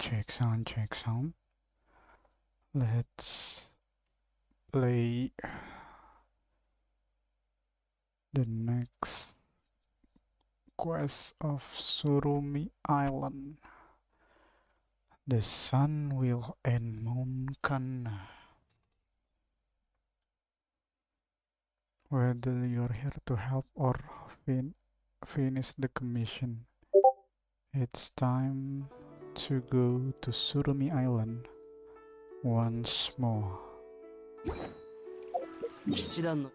Check sound, check sound. Let's play the next quest of Tsurumi Island. The sun will end Moonkan. Whether you're here to help or finish the commission, it's time to go to Tsurumi Island once more. 騎士団の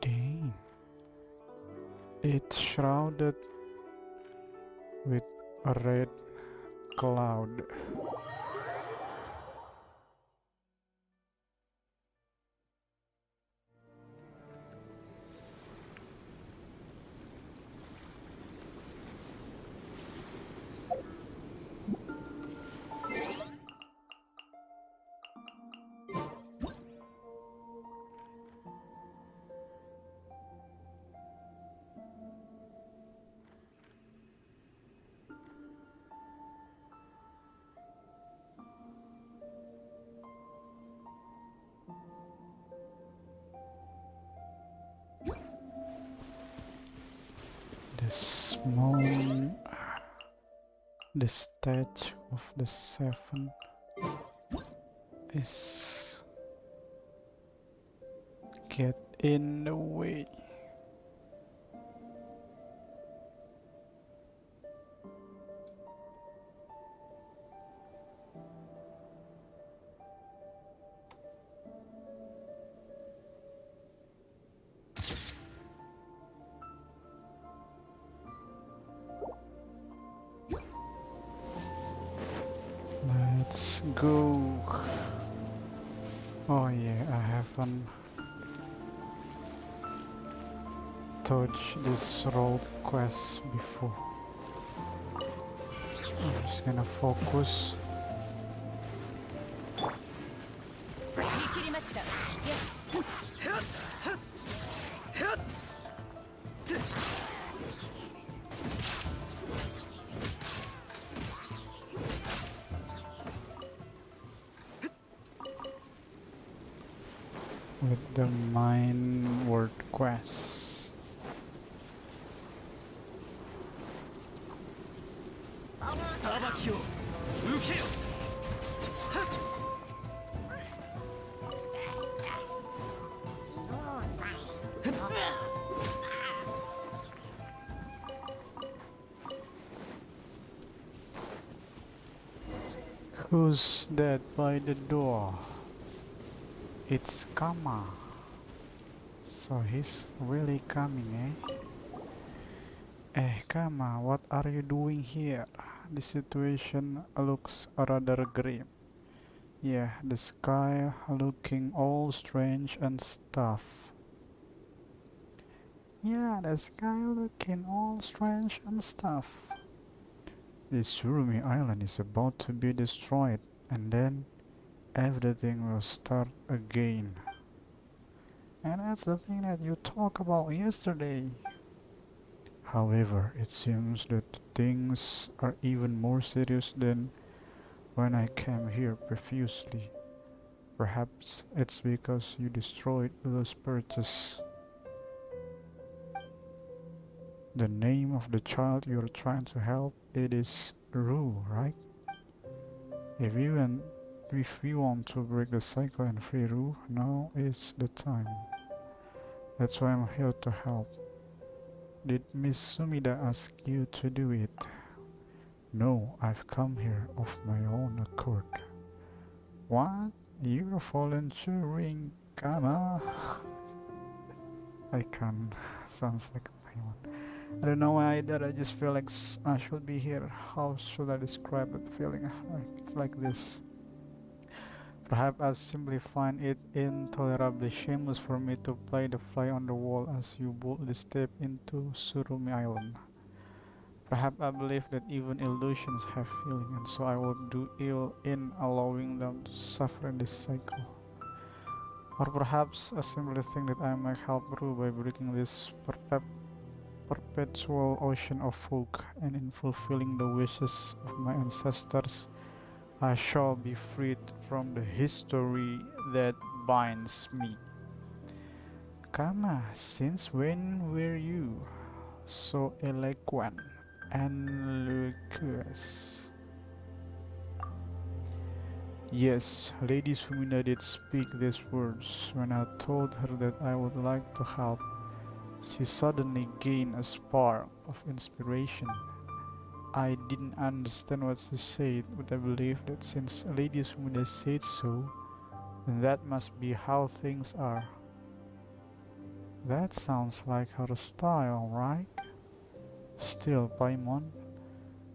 Dang. It's shrouded with a red cloud. The statue of the seven is get in the way. Let's go. Oh yeah, I haven't touched this road quest before. I'm just gonna focus. With the mine word quest. Who's that by the door? It's Kama. So he's really coming, eh? Kama, what are you doing here? The situation looks rather grim. Yeah, the sky looking all strange and stuff. Yeah, the sky looking all strange and stuff. The Tsurumi Island is about to be destroyed, and then everything will start again. And that's the thing that you talked about yesterday. However, it seems that things are even more serious than when I came here previously. Perhaps it's because you destroyed those perches. The name of the child you're trying to help, it is Ru, right? If we want to break the cycle and free Ru, now is the time. That's why I'm here to help. Did Miss Sumida ask you to do it? No, I've come here of my own accord. What? You're volunteering, Kama? I can't. Sounds like a pain. I don't know why either. I just feel like I should be here. How should I describe that feeling? It's like this. Perhaps I simply find it intolerably shameless for me to play the fly on the wall as you boldly step into Tsurumi Island. Perhaps I believe that even illusions have feeling, and so I would do ill in allowing them to suffer in this cycle. Or perhaps I simply think that I might help Ru by breaking this perpetual ocean of fog, and in fulfilling the wishes of my ancestors, I shall be freed from the history that binds me. Kama, since when were you so eloquent and loquacious? Yes, Lady Sumina did speak these words. When I told her that I would like to help, she suddenly gained a spark of inspiration. I didn't understand what she said, but I believe that since Lady Sumina said so, then that must be how things are. That sounds like her style, right? Still, Paimon,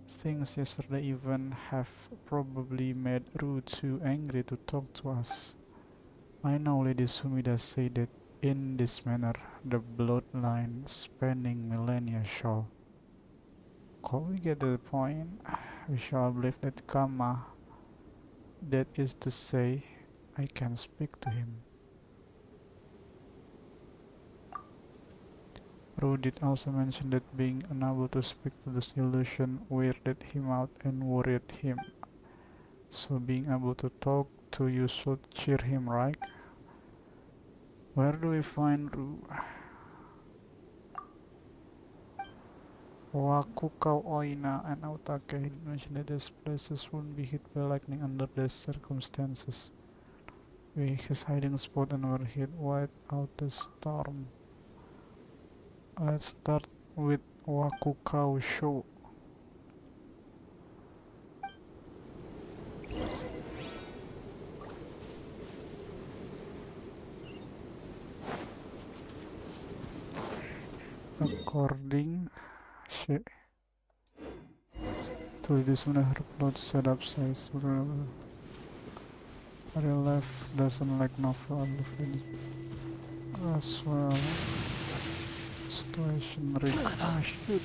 things yesterday even have probably made Ru too angry to talk to us. I know Lady Sumida said that in this manner the bloodline spanning millennia shall. Could we get to the point? We shall believe that Kama, that is to say, I can speak to him. Ru did also mention that being unable to speak to this illusion weirded him out and worried him. So being able to talk to you should cheer him, right? Where do we find Ru? Wakukau Oina and Aotake mentioned that these places wouldn't be hit by lightning under these circumstances. His hiding spot and were hit wide out the storm. Let's start with Wakukau Show. According to this one, her plot setup size real life doesn't like novel as well. Situation Rick. Ah shit.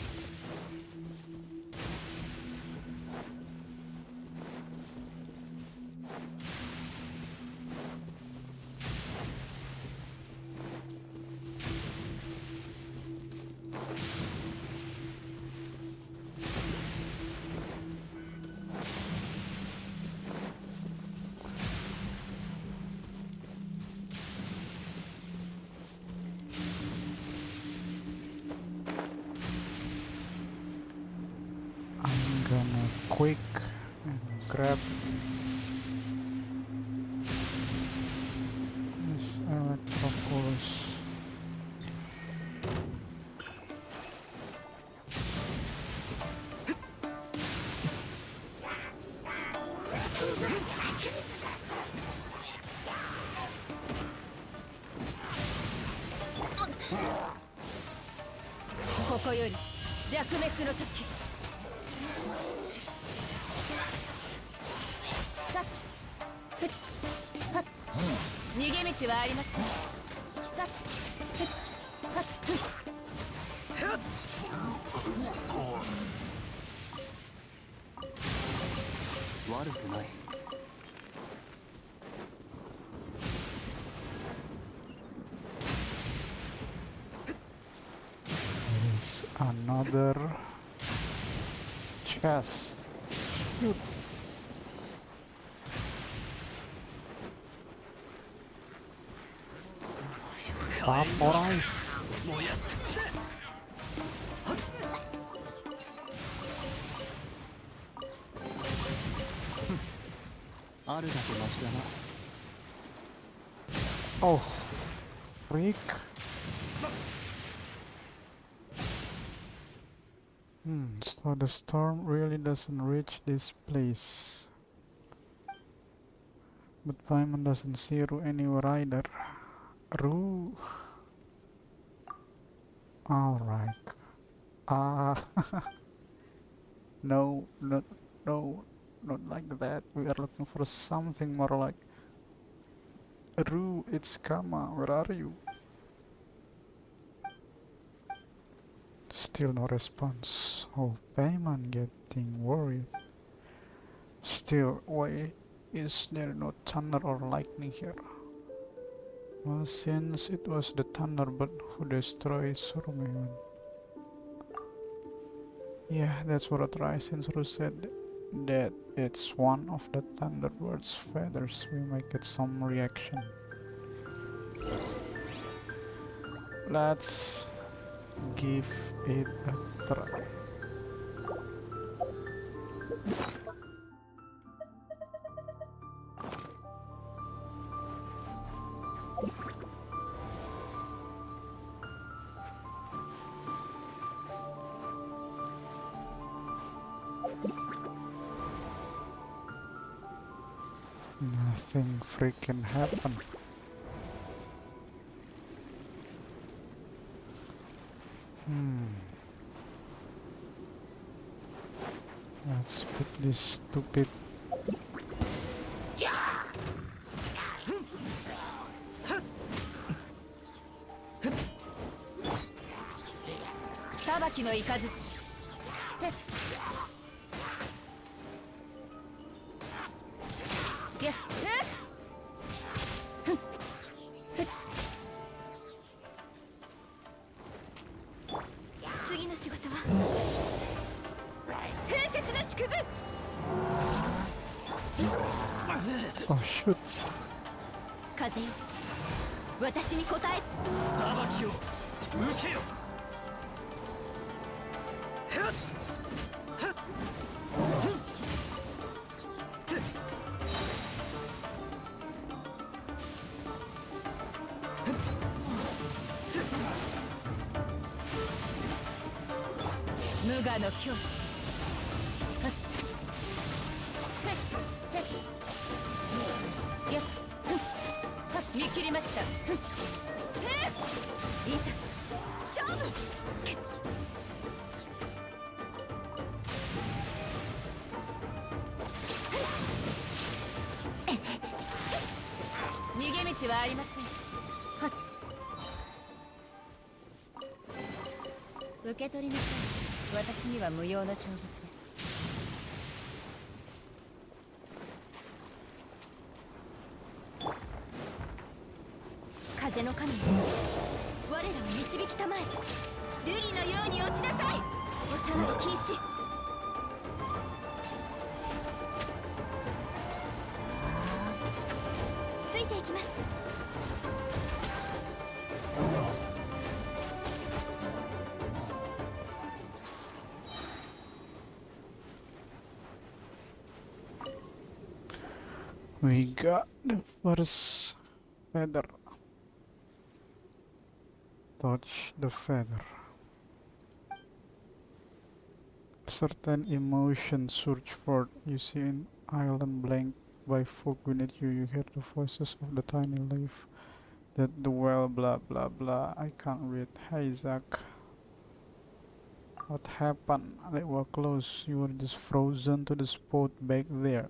I'm gonna quick and grab this electroculus. There's another chest. Shoot. Vaporize. Oh, freak. So the storm really doesn't reach this place. But Paimon doesn't see Ru anywhere either. Ru. Alright. No, no, not like that. We are looking for something more like Ru, it's Kama, where are you? Still no response. Oh, Paimon getting worried. Still, why is there no thunder or lightning here? Well, since it was the Thunderbird who destroyed Tsurumi. Yeah, that's what Raisen said. That it's one of the Thunderbird's feathers. We might get some reaction. Let's give it a try. Nothing freaking happened. Let's put this stupid. Oh shoot. 風よ、私に答え。裁きを受けよ。無我の境地。見切りました。いざ勝負。逃げ道はありません。受け取りなさい。私には無用の長物です。風の神よ、我らを導きたまえ。瑠璃のように落ちなさい。お騒ぎ禁止。ついていきます。We got the first feather. Touch the feather. Certain emotion surge forth. You see an island blank by fog beneath you. You hear the voices of the tiny leaf that dwell blah blah blah. I can't read. Hey Zach. What happened? They were close. You were just frozen to the spot back there.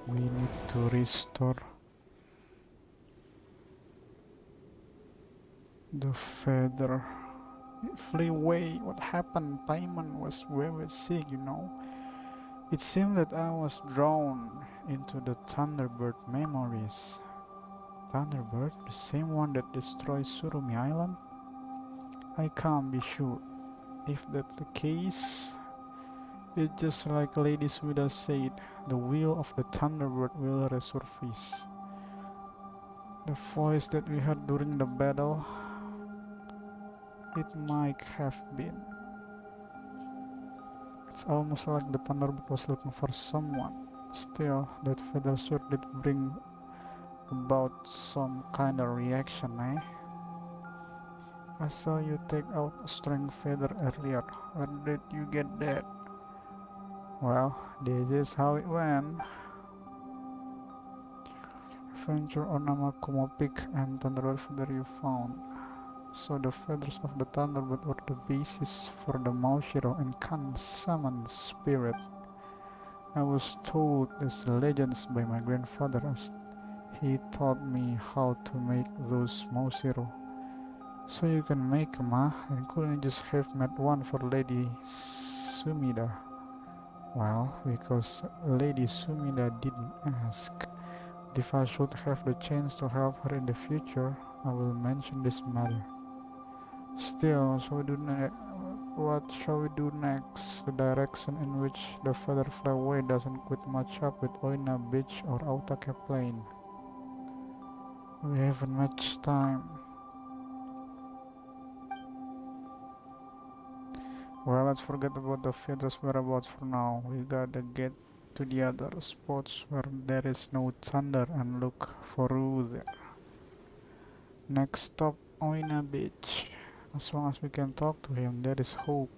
We need to restore the feather. It flew away. What happened? Paimon was very sick, you know. It seemed that I was drawn into the Thunderbird memories. Thunderbird? The same one that destroyed Tsurumi Island? I can't be sure. If that's the case, it's just like Lady Suda said, the will of the Thunderbird will resurface. The voice that we heard during the battle, it might have been. It's almost like the Thunderbird was looking for someone. Still, that feather sure did bring about some kind of reaction, eh? I saw you take out a strength feather earlier. Where did you get that? Well, this is how it went. Venture on Namakumo Peak and Thunderbird feather you found. So the feathers of the Thunderbird were the basis for the Maushiro and can summon spirit. I was told these legends by my grandfather as he taught me how to make those Maushiro. So you can make ma, and couldn't just have made one for Lady Sumida? Well, because Lady Sumida didn't ask. If I should have the chance to help her in the future, I will mention this matter. Still, what shall we do next? The direction in which the feather fly away doesn't quite match up with Oina Beach or Aotake Plain. We haven't much time. Well, let's forget about the feather's whereabouts for now. We gotta get to the other spots where there is no thunder and look for Rue there. Next stop, Oina Beach. As long as we can talk to him, there is hope.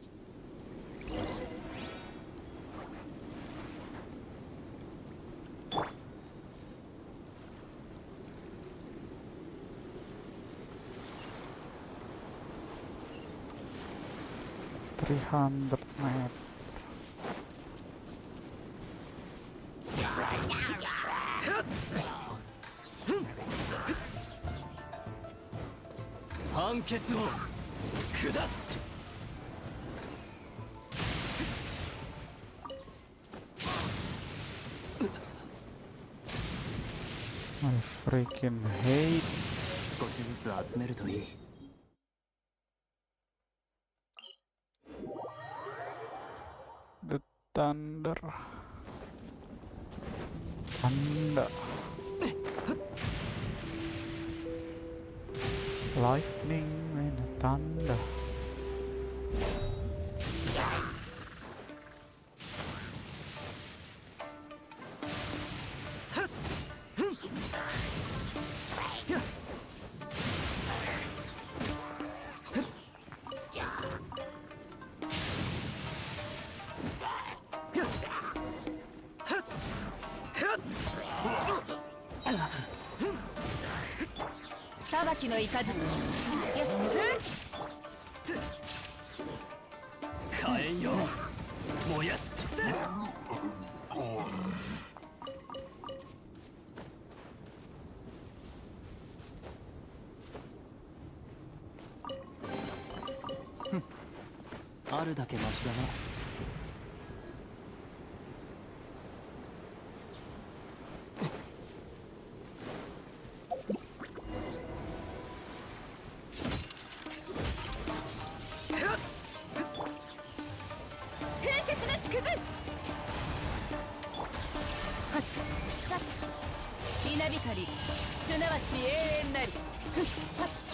$300. I freaking hate the thunder. Lightning and thunder.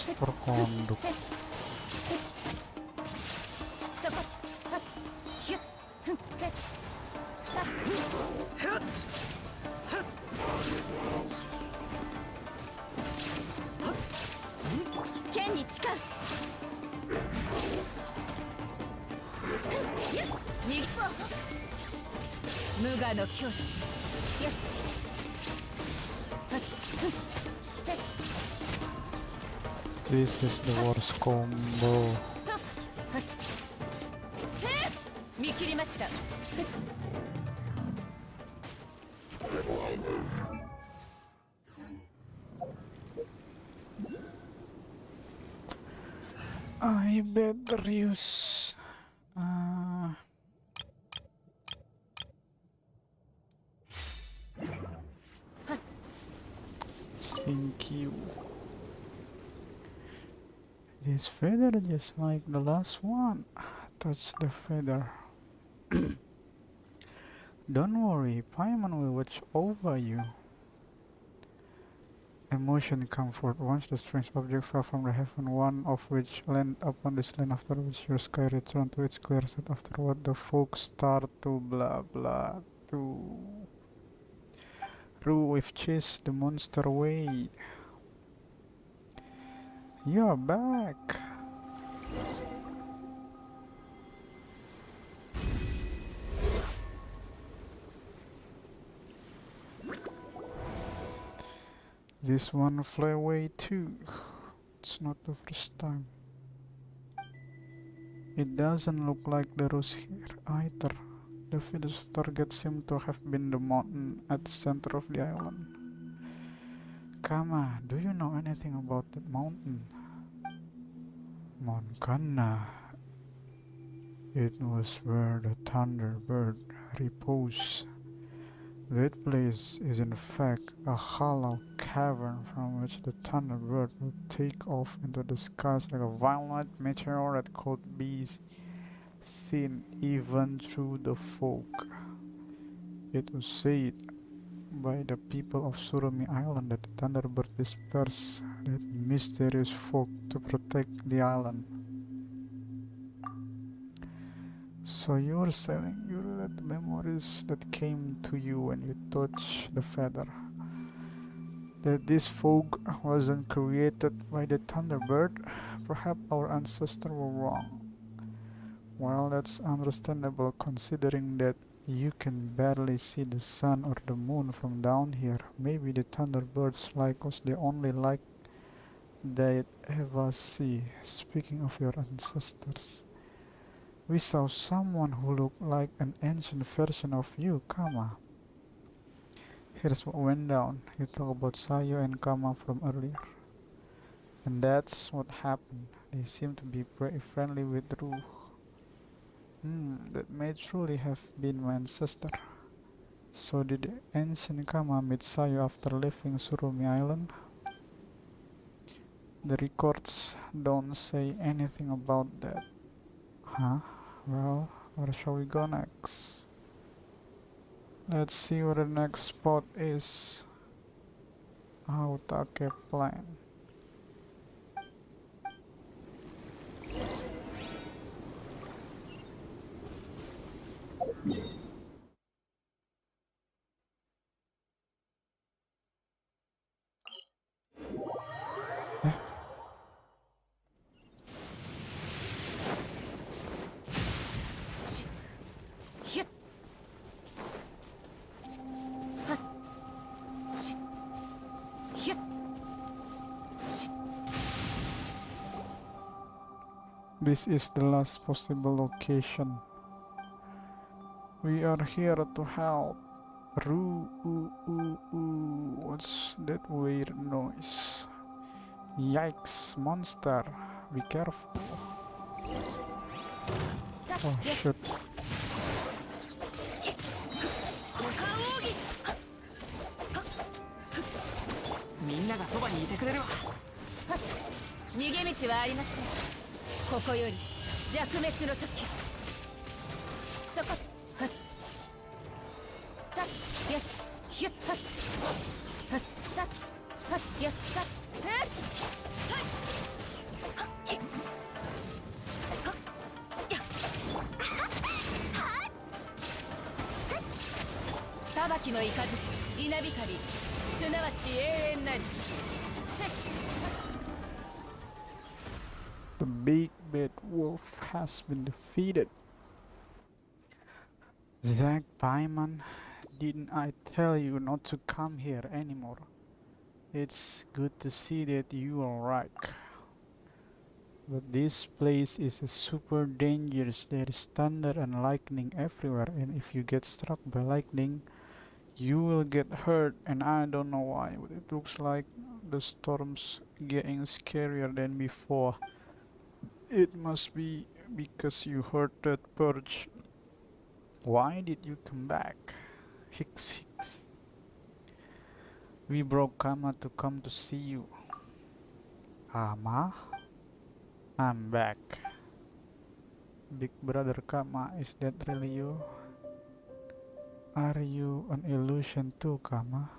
Superkonduk. This is the worst combo. I better use thank you. This feather just like the last one. Touch the feather. Don't worry, Paimon will watch over you. Emotion comfort. Once the strange object fell from the heaven, one of which landed upon this land, after which your sky returned to its clear set. Afterward, the folks start to blah blah to Rue with chase the monster away. You're back. This one fly away too. It's not the first time. It doesn't look like the rose here either. The village target seemed to have been the mountain at the center of the island. Kama, do you know anything about that mountain? Moncana. It was where the Thunderbird reposed. That place is in fact a hollow cavern from which the Thunderbird would take off into the skies like a violent meteor that could be seen even through the fog. It was said by the people of Tsurumi Island that the Thunderbird dispersed that mysterious fog to protect the island. So you were saying you relate the memories that came to you when you touched the feather. That this fog wasn't created by the Thunderbird? Perhaps our ancestors were wrong. Well, that's understandable considering that you can barely see the sun or the moon from down here. Maybe the Thunderbird's light was the only light they'd ever see. Speaking of your ancestors, we saw someone who looked like an ancient version of you, Kama. Here's what went down. You talk about Sayo and Kama from earlier. And that's what happened. They seem to be pretty friendly with Ru. That may truly have been my ancestor. So did the ancient Kama meet Sayo after leaving Surumi Island? The records don't say anything about that. Huh? Well, where shall we go next? Let's see where the next spot is. Aotake Plain. This is the last possible location. We are here to help. Roo, ooh, ooh, ooh. What's that weird noise? Yikes, monster. Be careful. Oh shit. みんながそばにいてくれるわ。逃げ道はありません。ここより弱滅の時。そこ。はっ。たっやっひゅっはっ。はったはっやったてっさい。はっひっ。はっやっ。はっ。裁きの雷稲光すなわち永遠なり。 The big bad wolf has been defeated. Zack Paiman, didn't I tell you not to come here anymore? It's good to see that you are right. But this place is super dangerous. There is thunder and lightning everywhere, and if you get struck by lightning, you will get hurt, and I don't know why, but it looks like the storm's getting scarier than before. It must be because you heard that purge. Why did you come back? Hicks, hicks. We broke Kama to come to see you. Kama? I'm back. Big brother Kama, is that really you? Are you an illusion too, Kama?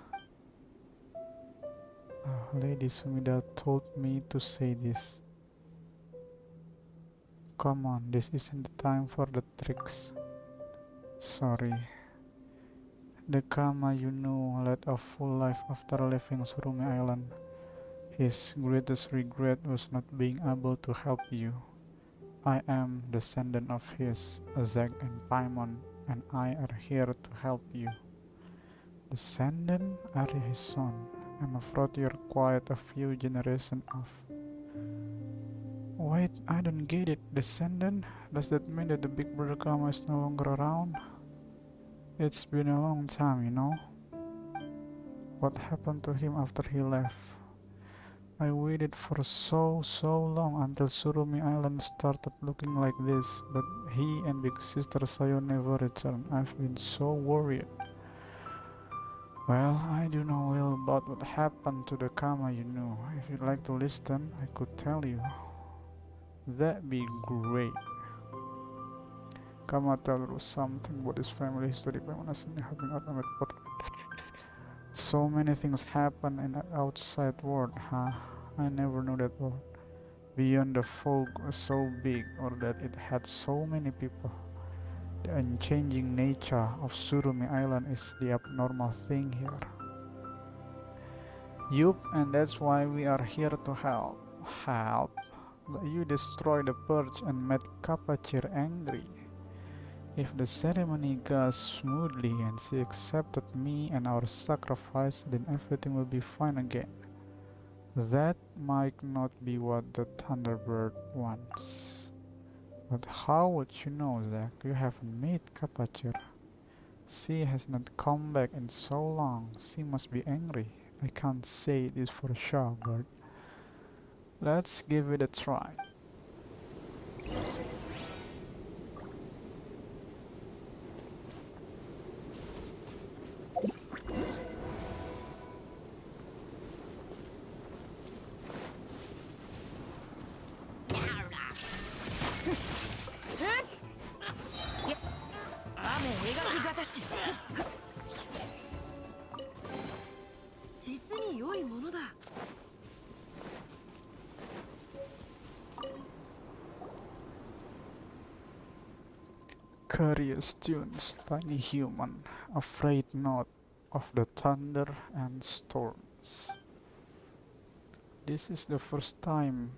Lady Sumida told me to say this. Come on, this isn't the time for the tricks. Sorry. The Kama you knew led a full life after leaving Surumi Island. His greatest regret was not being able to help you. I am descendant of his, Zack and Paimon, and I are here to help you. Descendant? Are you his son? I'm afraid you're quite a few generations off. Wait, I don't get it. Descendant? Does that mean that the big brother Kama is no longer around? It's been a long time, you know. What happened to him after he left? I waited for so long until Tsurumi Island started looking like this, but he and Big Sister Sayo never returned. I've been so worried. Well, I do know little about what happened to the Kama, you know. If you'd like to listen, I could tell you. That'd be great. Kama told us something about his family history by honestly helping out with what. So many things happen in the outside world, huh? I never knew that world. Beyond the fog was so big, or that it had so many people. The unchanging nature of Surumi Island is the abnormal thing here. Yup, and that's why we are here to help. Help? But you destroyed the perch and made Kapachir angry. If the ceremony goes smoothly and she accepted me and our sacrifice, then everything will be fine again. That might not be what the Thunderbird wants. But how would you know, Zack? You haven't met Kapachir. She has not come back in so long. She must be angry. I can't say this for sure, but let's give it a try. Curious tunes, tiny human, afraid not of the thunder and storms. This is the first time.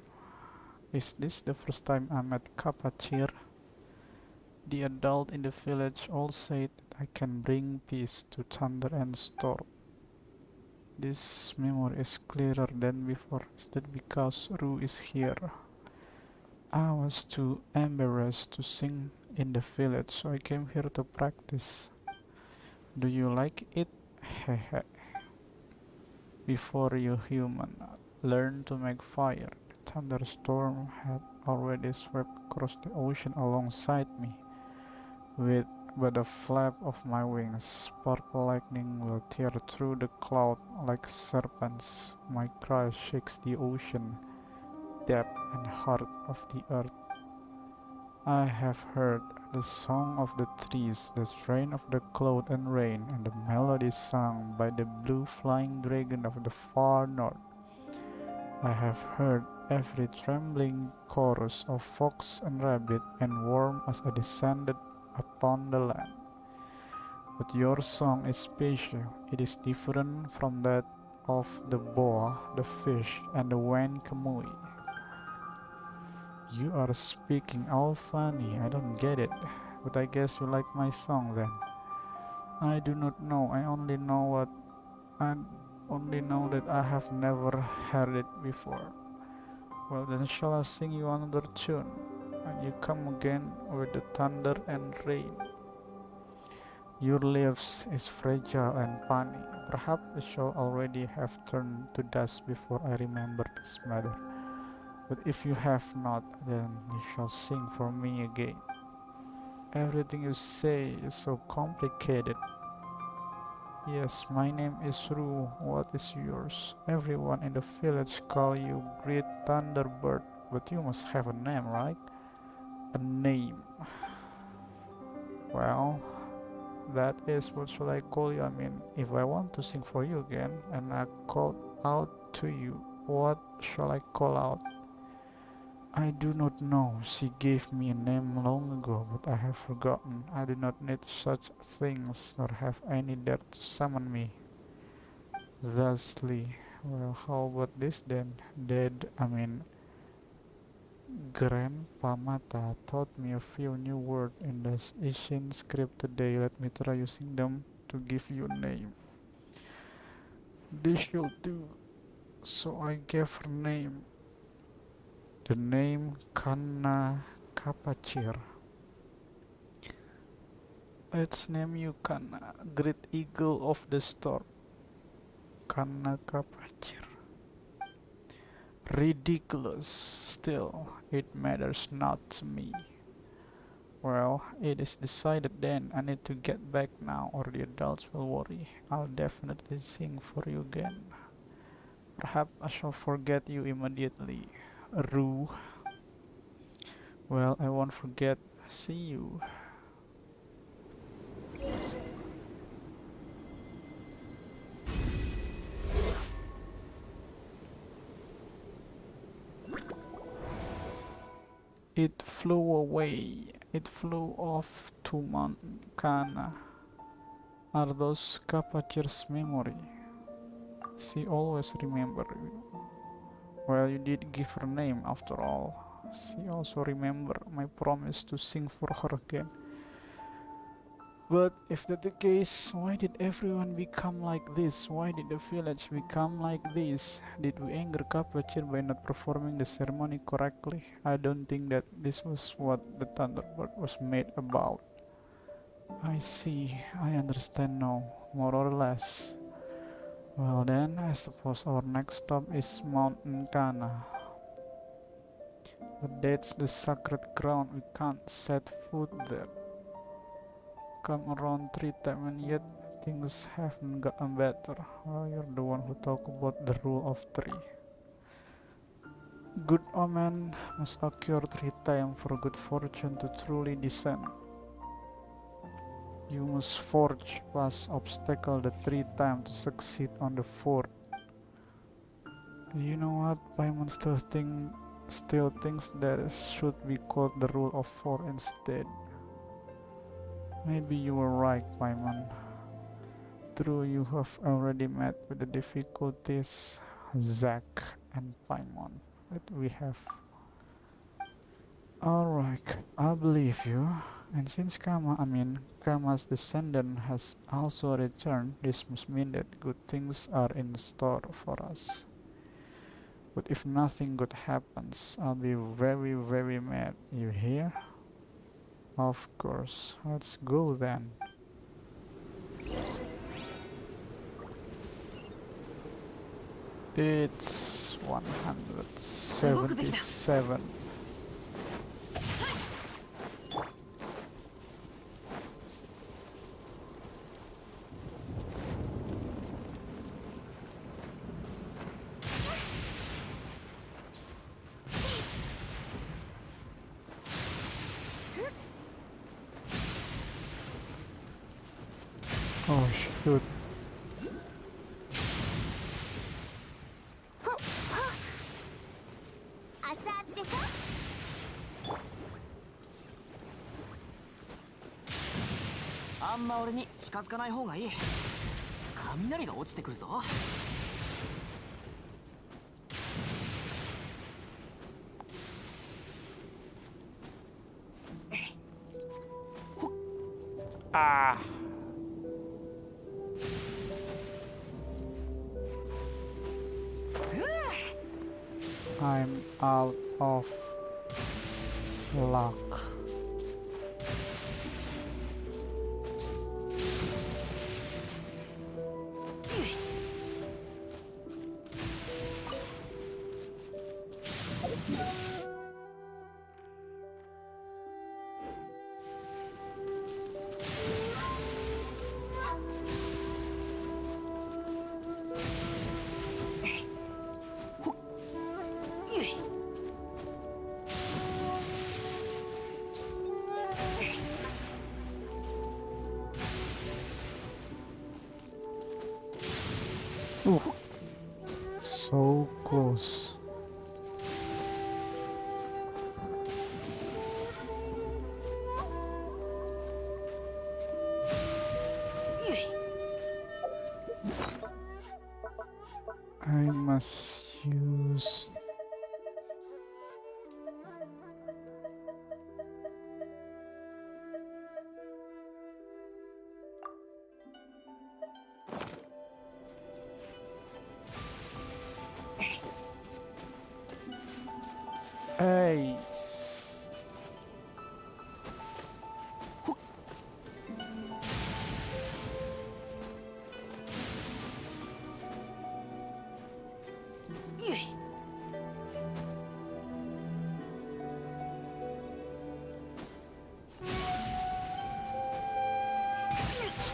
Is this the first time I met Kapachir? The adult in the village all said that I can bring peace to thunder and storm. This memory is clearer than before. Is that because Ru is here? I was too embarrassed to sing in the village, so I came here to practice. Do you like it? Hehe. Before you human learn to make fire, the thunderstorm had already swept across the ocean alongside me. With but a flap of my wings, purple lightning will tear through the cloud like serpents. My cry shakes the ocean, depth and heart of the earth. I have heard the song of the trees, the strain of the cloud and rain, and the melody sung by the blue flying dragon of the far north. I have heard every trembling chorus of fox and rabbit and worm as I descended upon the land. But your song is special. It is different from that of the boa, the fish, and the wan kamui. You are speaking all funny. I don't get it. But I guess you like my song then. I do not know. I only know that I have never heard it before. Well then shall I sing you another tune, and you come again with the thunder and rain. Your leaves is fragile and puny. Perhaps it shall already have turned to dust before I remember this matter. But if you have not, then you shall sing for me again. Everything you say is so complicated. Yes, my name is Ru. What is yours? Everyone in the village call you Great Thunderbird, but you must have a name, right? A name. Well, that is what shall I call you? I mean, if I want to sing for you again and I call out to you, what shall I call out? I do not know. She gave me a name long ago, but I have forgotten. I do not need such things, nor have any dare to summon me. Thusly, well, how about this then? Grandpa Mata taught me a few new words in the Asian script today. Let me try using them to give you a name. This should do. So I gave her name. The name Kanna Kapachir. Let's name you Kanna, Great Eagle of the Storm. Kanna Kapachir. Ridiculous. Still, it matters not to me. Well, it is decided then. I need to get back now or the adults will worry. I'll definitely sing for you again. Perhaps I shall forget you immediately. Rue. Well, I won't forget. See you. It flew away. It flew off to Mount Kana. Are those Kapachir's memory? She always remember you. Well, you did give her name after all. She also remember my promise to sing for her again. But if that's the case, why did everyone become like this? Why did the village become like this? Did we anger Kapachir by not performing the ceremony correctly? I don't think that this was what the Thunderbird was made about. I see, I understand now, more or less. Well then, I suppose our next stop is Mountain Kana. But that's the sacred ground, we can't set foot there. Come around 3 times and yet things haven't gotten better. Well, you're the one who talk about the rule of 3. Good omen must occur 3 times for good fortune to truly descend. You must forge past obstacle the 3 times to succeed on the 4th. You know what? Paimon still thinks that should be called the rule of 4 instead. Maybe you were right, Paimon. True, you have already met with the difficulties, Zack and Paimon, that we have. Alright, I believe you. And since Kama's descendant has also returned, this must mean that good things are in store for us. But if nothing good happens, I'll be very, very mad. You hear? Of course. Let's go then. It's 177. Oh shoot.あんま俺に近づかない方がいい。雷が落ちてくるぞ。Ah. I'm out of luck. Ooh, so close. I must use Ace.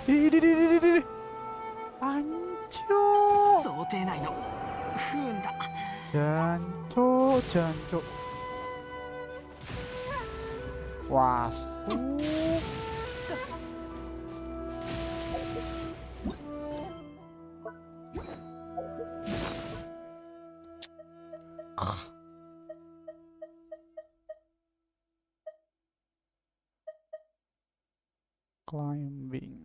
Idih. Anco. 想定内の不運だ。 Janco. Wasu. Climbing.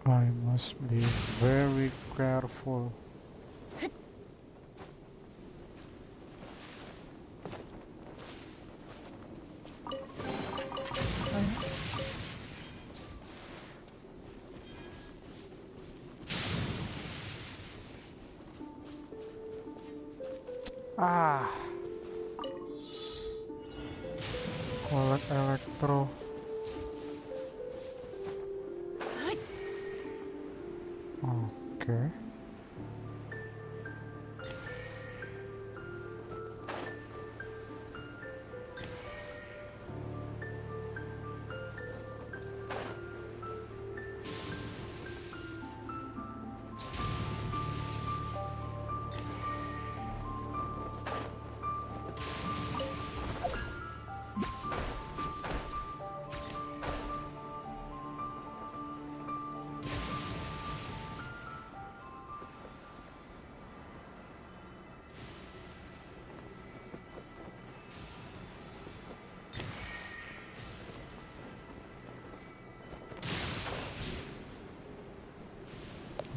I must be very careful. Collect electro. Okay.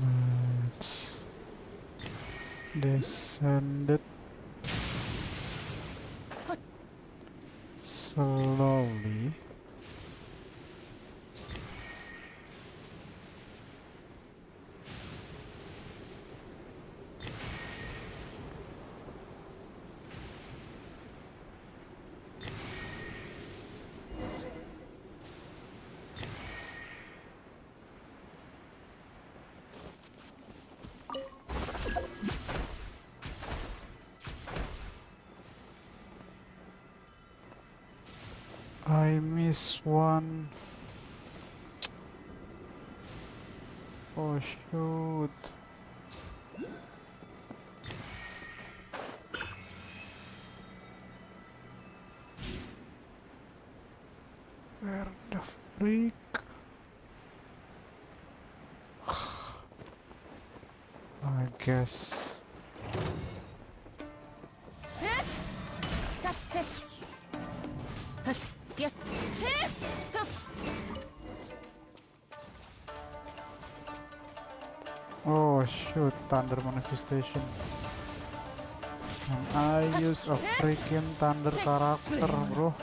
Let's descend it slowly. I miss one. Oh shoot. Where the freak? I guess. Oh shoot, thunder manifestation. And I use a freaking thunder character, bro.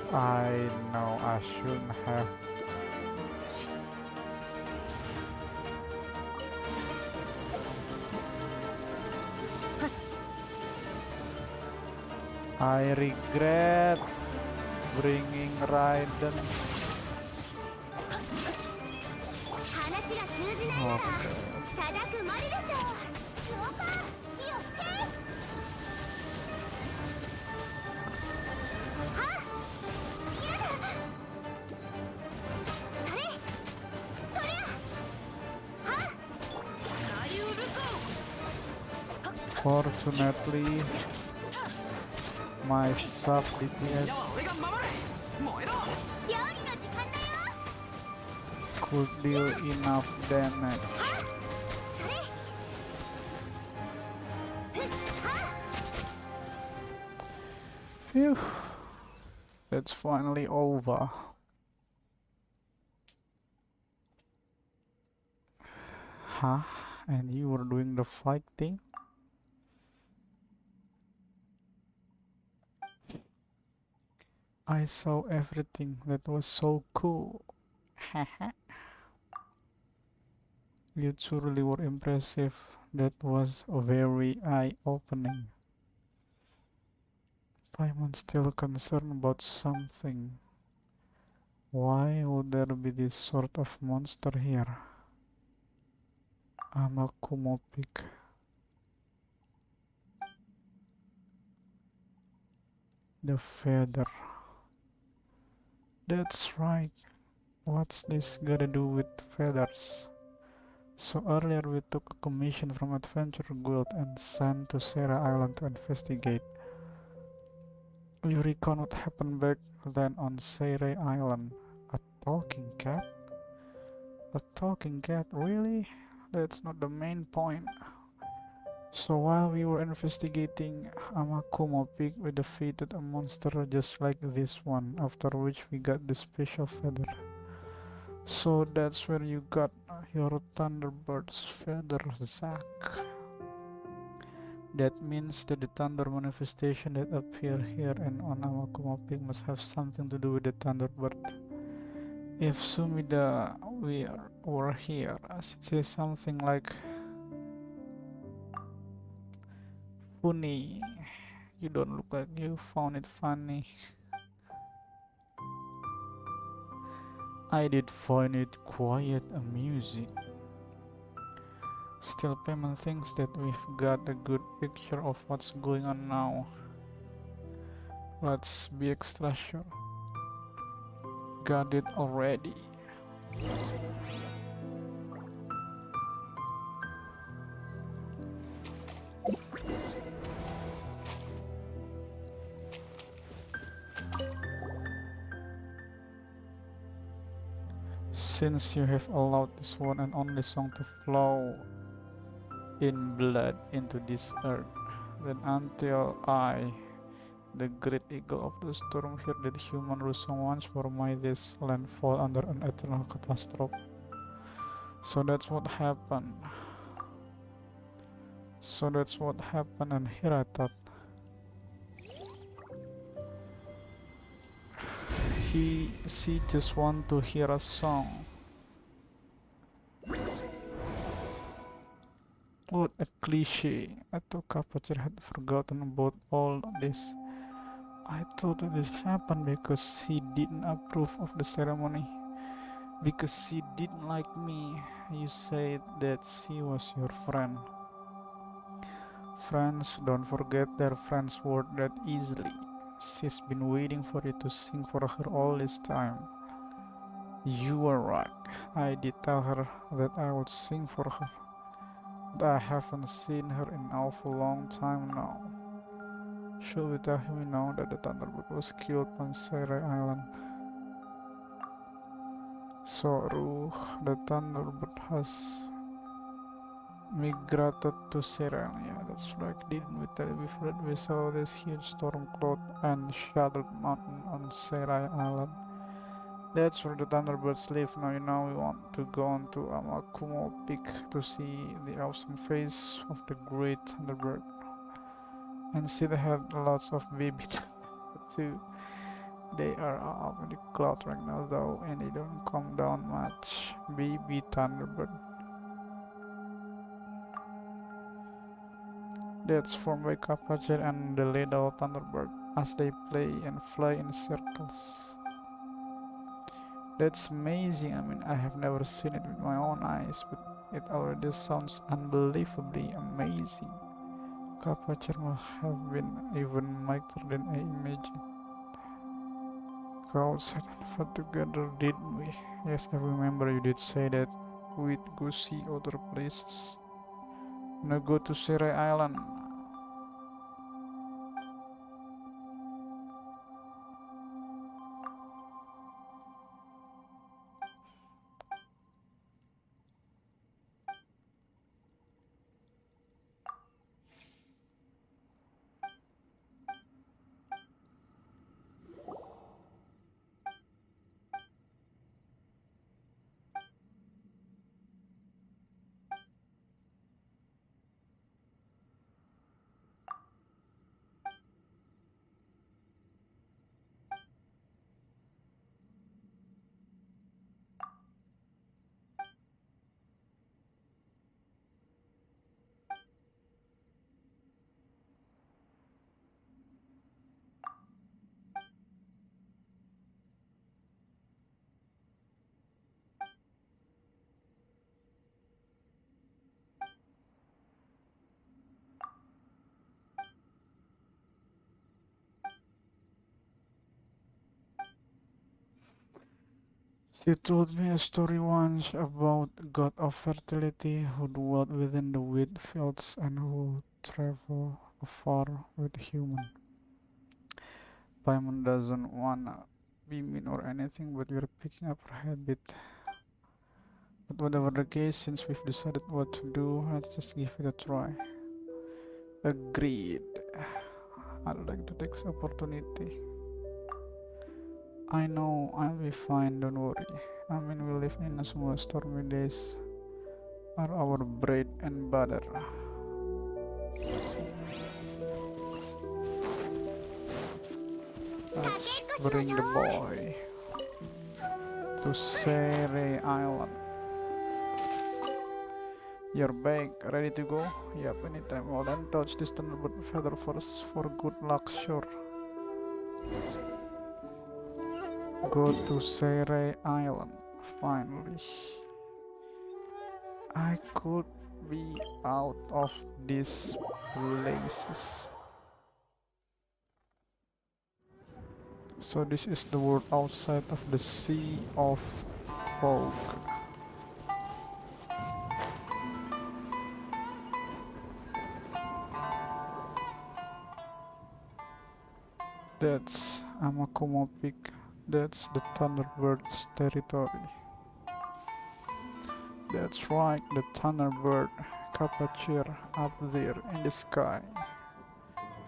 I know I shouldn't have. I regret bringing Raiden. Fortunately, my sub みんな DPS は俺が守る燃えろ 料理の時間だよ could deal enough damage. それふっは Phew, that's finally over. Huh? And you were doing the fighting? I saw everything. That was so cool. Haha. You truly were impressive. That was very eye-opening. I'm still concerned about something. Why would there be this sort of monster here? Amakumo Peak. The feather. That's right. What's this gotta do with feathers? So earlier we took a commission from Adventure Guild and sent to Sarah Island to investigate. You recall what happened back then on Sarah Island? A talking cat? A talking cat? Really? That's not the main point. So while we were investigating Amakumo Peak, we defeated a monster just like this one, after which we got this special feather. So that's where you got your Thunderbird's feather, Zack. That means that the thunder manifestation that appear here and on Amakumo Peak must have something to do with the Thunderbird. If Sumida were here, she'd say something like, "Funny, you don't look like you found it funny." I did find it quite amusing. Still, Payment thinks that we've got a good picture of what's going on now. Let's be extra sure. Got it already. Since you have allowed this one and only song to flow in blood into this earth, then until I, the great eagle of the storm, hear that human song once more, may this land fall under an eternal catastrophe. So that's what happened. And here I thought she just want to hear a song. What a cliche. I thought Carpenter had forgotten about all this. I thought that this happened because she didn't approve of the ceremony. Because she didn't like me. You said that she was your friend. Friends don't forget their friends' word that easily. She's been waiting for you to sing for her all this time. You were right. I did tell her that I would sing for her. But I haven't seen her in an awful long time now. Should we tell him now that the Thunderbird was killed on Sere Island? So, the Thunderbird has migrated to Sere. Yeah, that's right. Didn't we tell you before that we saw this huge storm cloud and shattered mountain on Sere Island? That's where the Thunderbirds live now. You know, we want to go on to Amakumo Peak to see the awesome face of the great Thunderbird. And see they have lots of baby too. They are up in the cloud right now though, and they don't come down much. Baby Thunderbird. That's formed by Kapacher and the little Thunderbird as they play and fly in circles. That's amazing. I mean, I have never seen it with my own eyes, but it already sounds unbelievably amazing. Kapacher must have been even mightier than I imagined. God said and fought together, didn't we? Yes, I remember you did say that. We'd go see other places. Now go to Sere Island. You told me a story once about a god of fertility who dwelt within the wheat fields and who traveled afar with human. Paimon doesn't wanna be mean or anything, but you're picking up her habit. But whatever the case, since we've decided what to do, let's just give it a try. Agreed. I'd like to take this opportunity. I know I'll be fine, don't worry. I mean, we live in a small stormy days are our bread and butter. Let's bring the boy to Sere Island. You're back, ready to go? Yep, anytime. Well then, touch this thunderbird feather first for good luck, sure. Go to Sere Island, finally. I could be out of these places. So this is the world outside of the Sea of Fog. That's Amakumo Peak. That's the Thunderbird's territory. That's right, the Thunderbird Kapachir up there in the sky.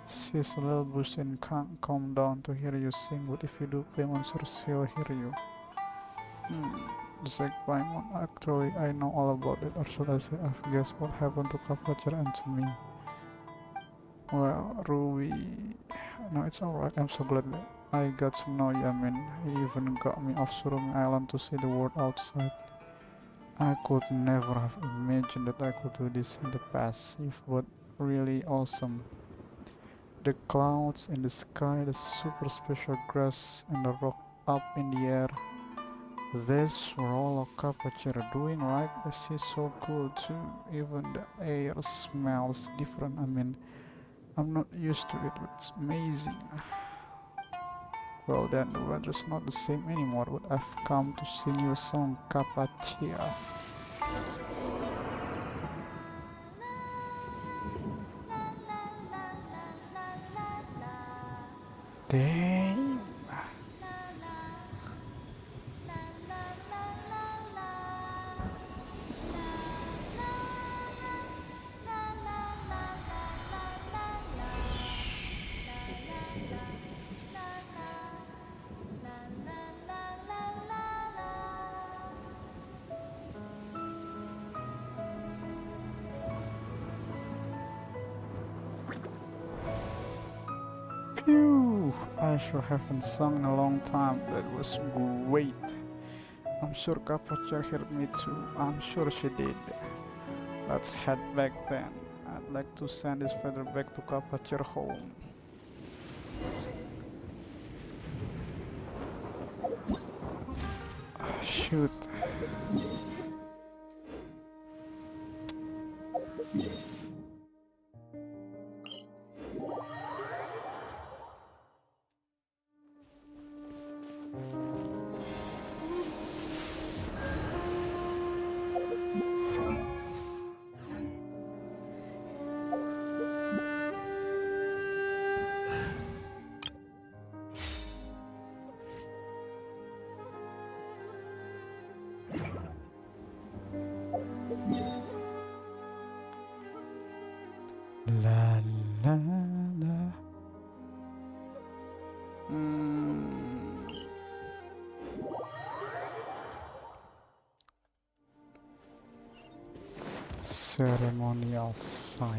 She's a little bush and can't come down to hear you sing, but if you do play monsters, he'll hear you. Just like Paimon, actually I know all about it, or should I say I've guessed what happened to Kapachir and to me. Well, Rui... No, it's alright, I'm so glad that I got to know you. I mean, you even got me off Tsurumi Island to see the world outside. I could never have imagined that I could do this in the past. You've both really awesome. The clouds in the sky, the super special grass and the rock up in the air. This were all Kapachir are doing, right? This is so cool too. Even the air smells different. I mean, I'm not used to it, but it's amazing. Well then, the weather's not the same anymore, but I've come to sing you a song, Kapachia. Damn! Phew! I sure haven't sung in a long time. That was great. I'm sure Kapachir heard me too. I'm sure she did. Let's head back then. I'd like to send this feather back to Kapachir home. Shoot. La la la. Ceremonial site.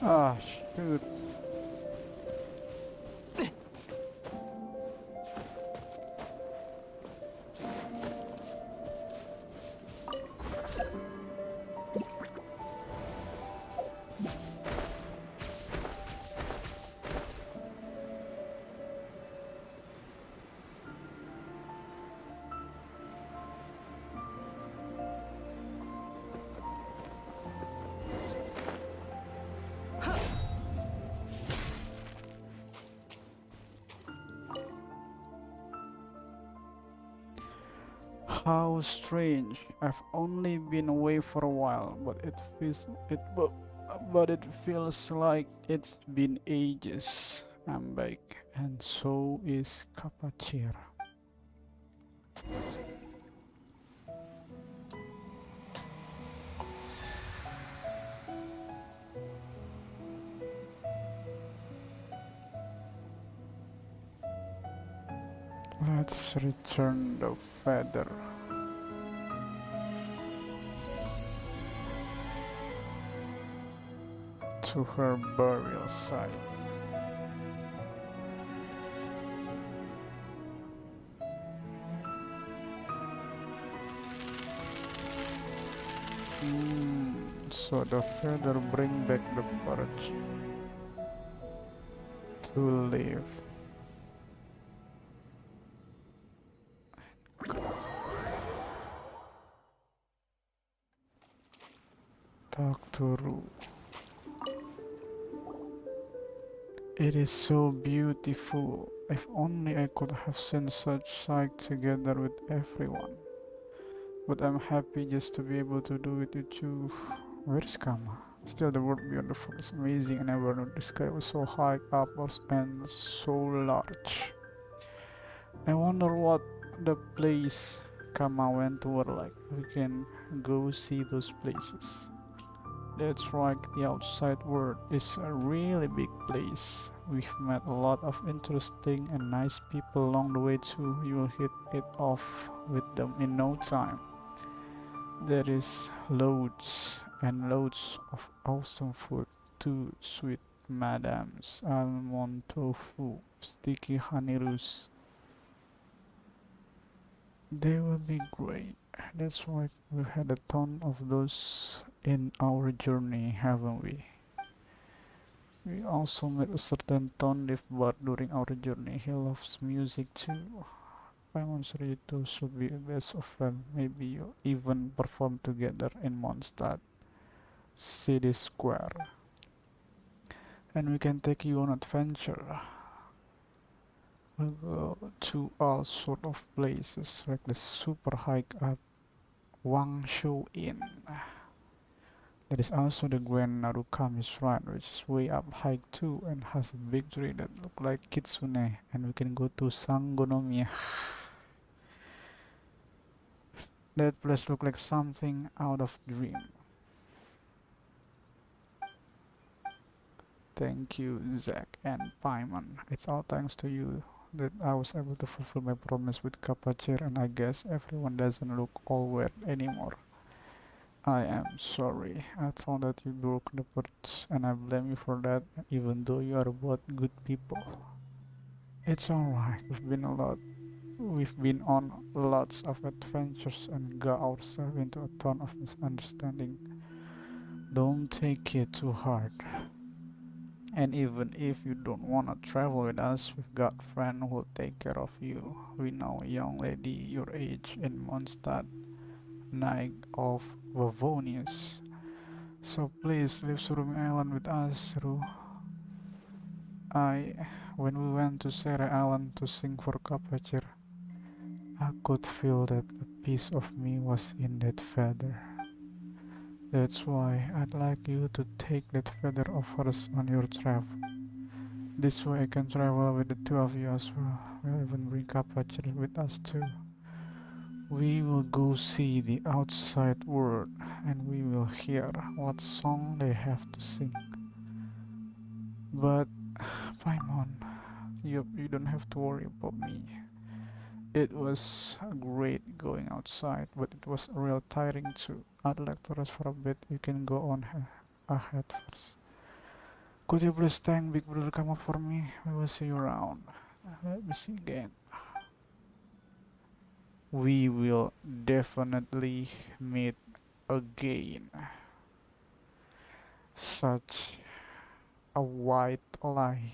Ah, shoot. How strange. I've only been away for a while, but it feels like it's been ages. I'm back, and so is Kapachir. Let's return the feather to her burial site. So the feather bring back the courage to live. Talk to Ru. It is so beautiful. If only I could have seen such sight together with everyone. But I'm happy just to be able to do it with you. Where's Kama? Still, the world beyond the fog is amazing. I never knew the sky was so high up and so large. I wonder what the place Kama went to were like. We can go see those places. That's right, the outside world is a really big place. We've met a lot of interesting and nice people along the way too. You will hit it off with them in no time. There is loads and loads of awesome food too. Sweet madams, almond tofu, sticky honey roast. They will be great. That's right, we've had a ton of those in our journey, haven't we? We also met a certain Ton Leaf Bard during our journey. He loves music too. Paimon's Rito should be a best of friends. Maybe you even perform together in Mondstadt City Square. And we can take you on adventure. We'll go to all sort of places like the super hike up Wangshou Inn. There is also the Grand Narukami Shrine, which is way up high too and has a big tree that look like kitsune. And we can go to Sangonomiya. That place look like something out of dream. Thank you, Zack and Paimon. It's all thanks to you that I was able to fulfill my promise with Kapachir, and I guess everyone doesn't look all wet anymore. I am sorry. I thought that you broke the birds, and I blame you for that, even though you are both good people. It's alright. We've been on lots of adventures and got ourselves into a ton of misunderstanding. Don't take it too hard. And even if you don't wanna travel with us, we've got friends who'll take care of you. We know a young lady your age in Mondstadt, Nike of Vavonius. So please leave Tsurumi Island with us, Ru. When we went to Sere Island to sing for Kapachir, I could feel that a piece of me was in that feather. That's why I'd like you to take that feather of hers on your travel. This way I can travel with the two of you as well. We'll even bring Kapachir with us too. We will go see the outside world and we will hear what song they have to sing. But, Paimon, you don't have to worry about me. It was great going outside, but it was real tiring too. I'd like to rest for a bit. You can go on ahead first. Could you please thank Big Brother Kama for me? We will see you around. Let me see again. We will definitely meet again. Such a white lie.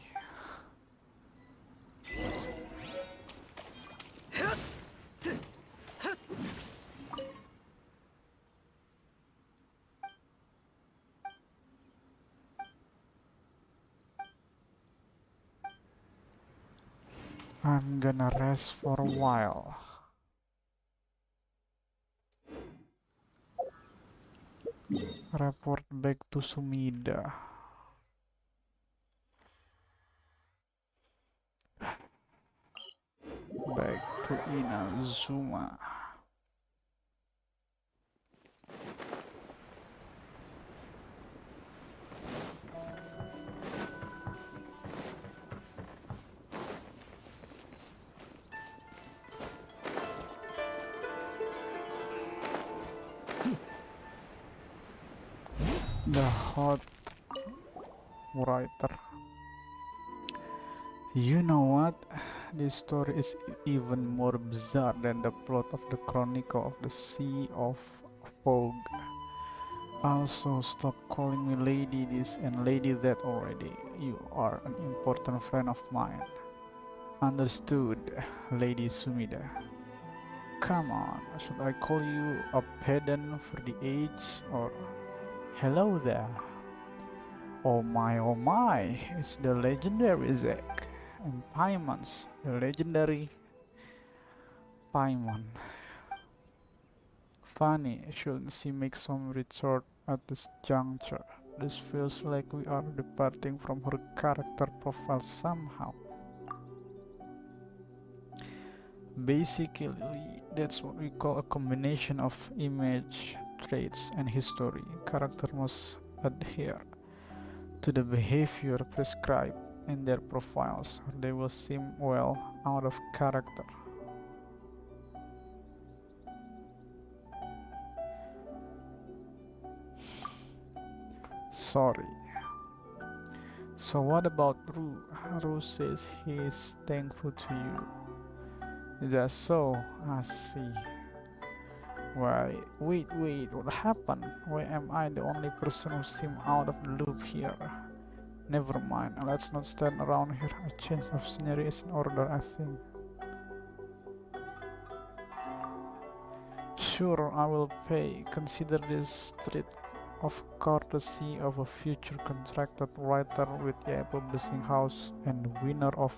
I'm gonna rest for a while. Report back to Sumida. Back to Inazuma. The hot writer. You know what? This story is even more bizarre than the plot of the Chronicle of the Sea of Fog. Also, stop calling me lady this and lady that already. You are an important friend of mine. Understood, Lady Sumida. Come on, should I call you a pedant for the age or hello there? Oh my, it's the legendary Zack and Paimon's the legendary Paimon. Funny, shouldn't she make some retort at this juncture? This feels like we are departing from her character profile somehow. Basically, that's what we call a combination of image, traits, and history. Character must adhere to the behavior prescribed in their profiles, or they will seem well out of character. Sorry. So what about Ru? Ru says he is thankful to you. Is that so? I see. Why? Wait, what happened? Why am I the only person who seems out of the loop here? Never mind, let's not stand around here. A change of scenery is in order, I think. Sure, I will pay. Consider this treat of courtesy of a future contracted writer with a publishing house and winner of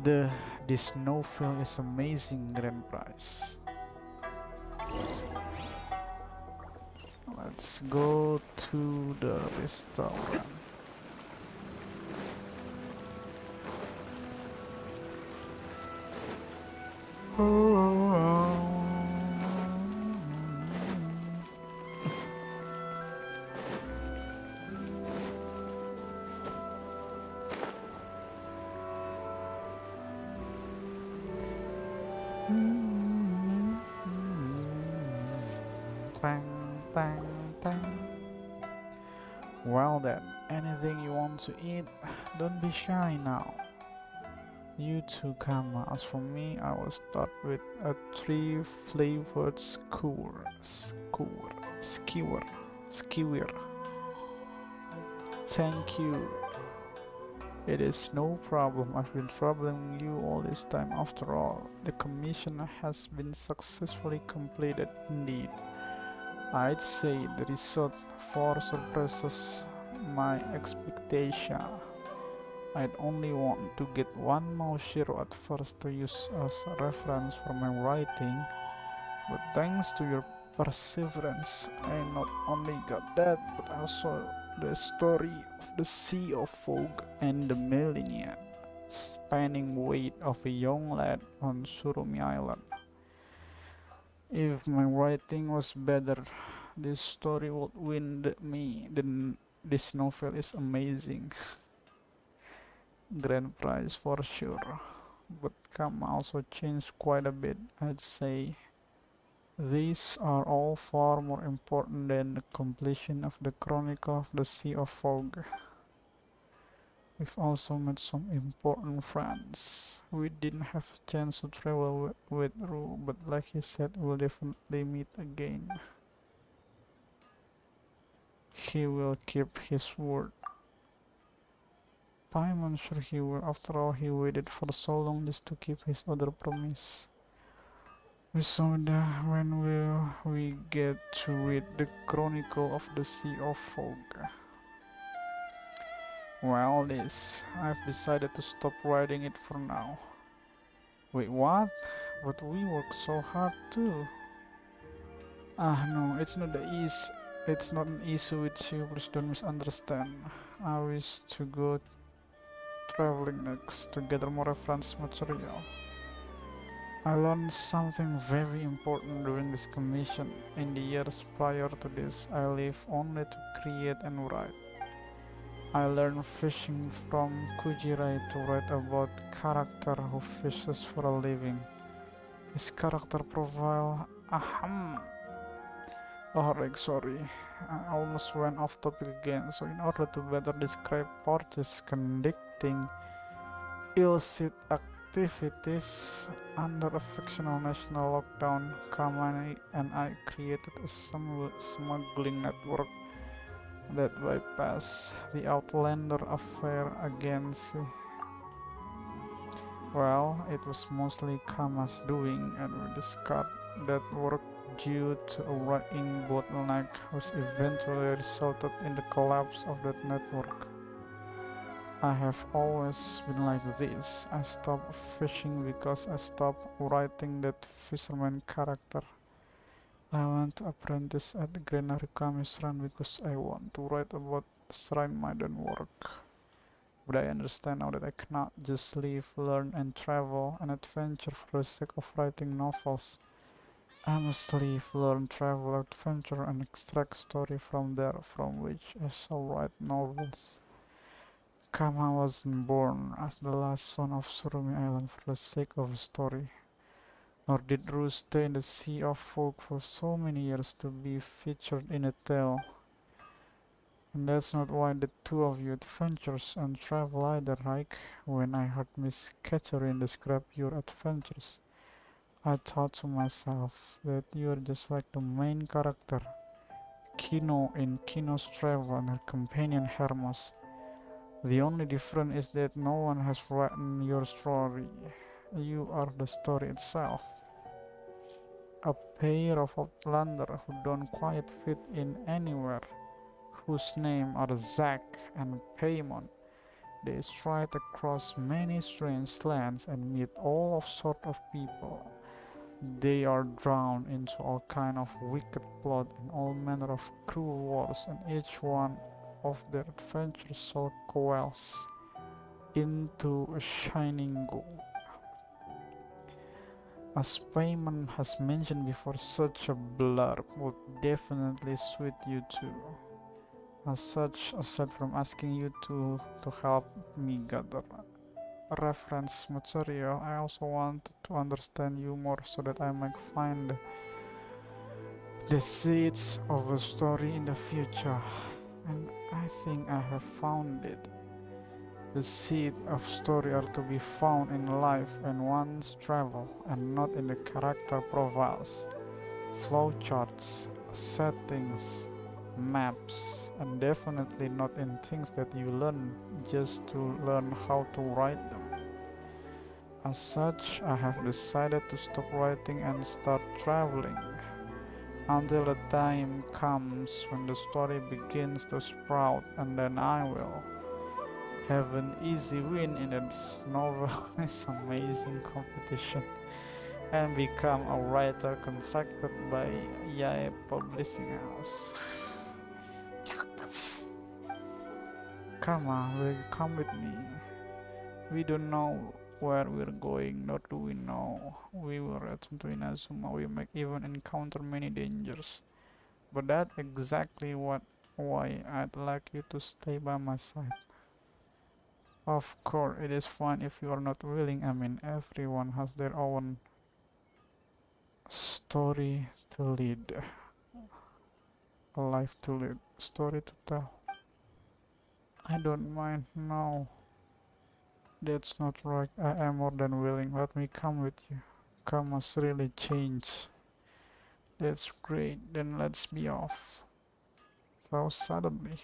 the This Novel is Amazing grand prize. Let's go to the restaurant. Well then, anything you want to eat, don't be shy now. You too, Kama. As for me, I will start with a 3-flavored skewer. Thank you. It is no problem. I've been troubling you all this time after all. The commission has been successfully completed indeed. I'd say the result far surpasses my expectation. I'd only want to get one Moshiro at first to use as a reference for my writing, but thanks to your perseverance, I not only got that, but also the story of the Sea of Fog and the millennia spanning weight of a young lad on Tsurumi Island. If my writing was better, this story would win me. This novel is amazing. Grand prize for sure. But Kam also changed quite a bit, I'd say. These are all far more important than the completion of the Chronicle of the Sea of Fog. We've also met some important friends. We didn't have a chance to travel with Ru, but like he said, we'll definitely meet again. He will keep his word. I'm sure he will. After all, he waited for so long just to keep his other promise. Misoda, when will we get to read the Chronicle of the Sea of Fog? Well, I've decided to stop writing it for now. Wait, what? But we work so hard too. Ah, no, it's not the It's not an issue with you, please don't misunderstand. I wish to go traveling next to gather more reference material. I learned something very important during this commission. In the years prior to this, I lived only to create and write. I learned fishing from Kujirai to write about character who fishes for a living. His character profile, ahem. Oh, Rick, sorry. I almost went off topic again. So in order to better describe parties conducting illicit activities under a fictional national lockdown, Kamani and I created a smuggling network that bypassed the Outlander affair agency. Well, it was mostly Kama's doing, and we discarded that work due to a writing bottleneck, which eventually resulted in the collapse of that network. I have always been like this. I stopped fishing because I stopped writing that fisherman character. I went to apprentice at the Granary Shrine because I want to write about shrine maiden work. But I understand now that I cannot just live, learn and travel and adventure for the sake of writing novels. I must live, learn, travel, adventure and extract story from there from which I shall write novels. Kama wasn't born as the last son of Tsurumi Island for the sake of a story, nor did Rue stay in the Sea of Folk for so many years to be featured in a tale. And that's not why the two of you adventures and travel either, right? When I heard Miss Catherine describe your adventures, I thought to myself that you're just like the main character, Kino in Kino's Travel and her companion Hermos. The only difference is that no one has written your story. You are the story itself. A pair of outlander who don't quite fit in anywhere, whose names are Zack and Paimon. They stride across many strange lands and meet all sorts of people. They are drawn into all kind of wicked plot and all manner of cruel wars, and each one of their adventures shall coalesce into a shining goal. As Payman has mentioned before, such a blurb would definitely suit you too. As such, aside from asking you to help me gather reference material, I also want to understand you more so that I might find the seeds of a story in the future. And I think I have found it. The seed of story are to be found in life and one's travel, and not in the character profiles, flowcharts, settings, maps, and definitely not in things that you learn just to learn how to write them. As such, I have decided to stop writing and start traveling until the time comes when the story begins to sprout, and then I will have an easy win in this novel. It's amazing competition and become a writer contracted by Yae Publishing House. Come on, will you come with me? We don't know where we're going, nor do we know we will return to Inazuma. We might even encounter many dangers, but that's exactly why I'd like you to stay by my side. Of course, it is fine if you are not willing. I mean, everyone has their own story to lead, a life to lead, story to tell. I don't mind. No, that's not right. I am more than willing. Let me come with you. Come must really change. That's great. Then let's be off. So suddenly.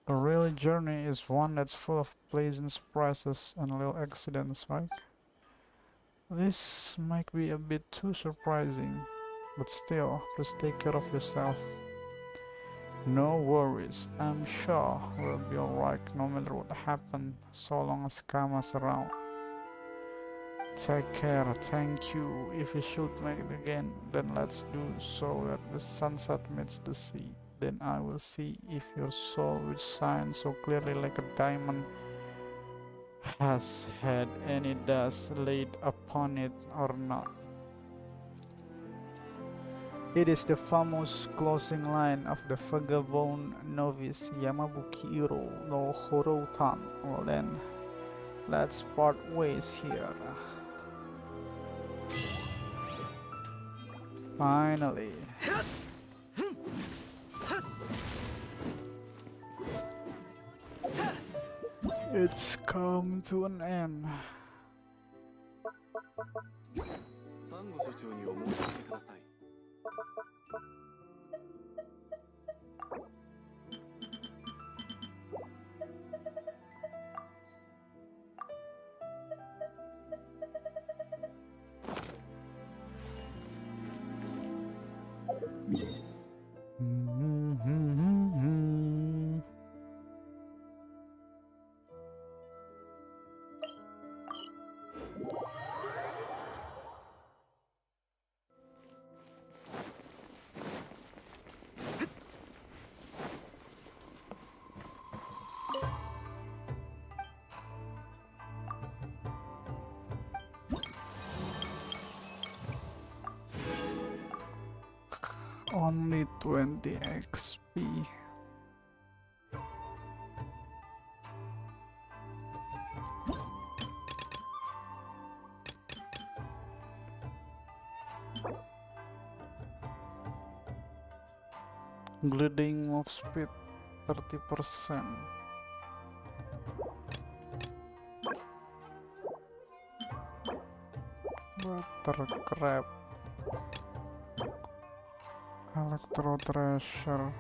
A real journey is one that's full of pleasant surprises and little accidents, right? This might be a bit too surprising, but still, just take care of yourself. No worries, I'm sure we'll be alright no matter what happens, so long as Kama's around. Take care, thank you. If we should make it again, then let's do so where the sunset meets the sea. then I will see if your soul, which shines so clearly like a diamond, has had any dust laid upon it or not. It is the famous closing line of the vagabond novice Yamabuki-iro no Horoutan. Well then, let's part ways here. Finally. It's come to an end. サンゴ所長にお申し付けください。Only 20 XP. Gliding move speed 30%. Water crab. Electro treasure.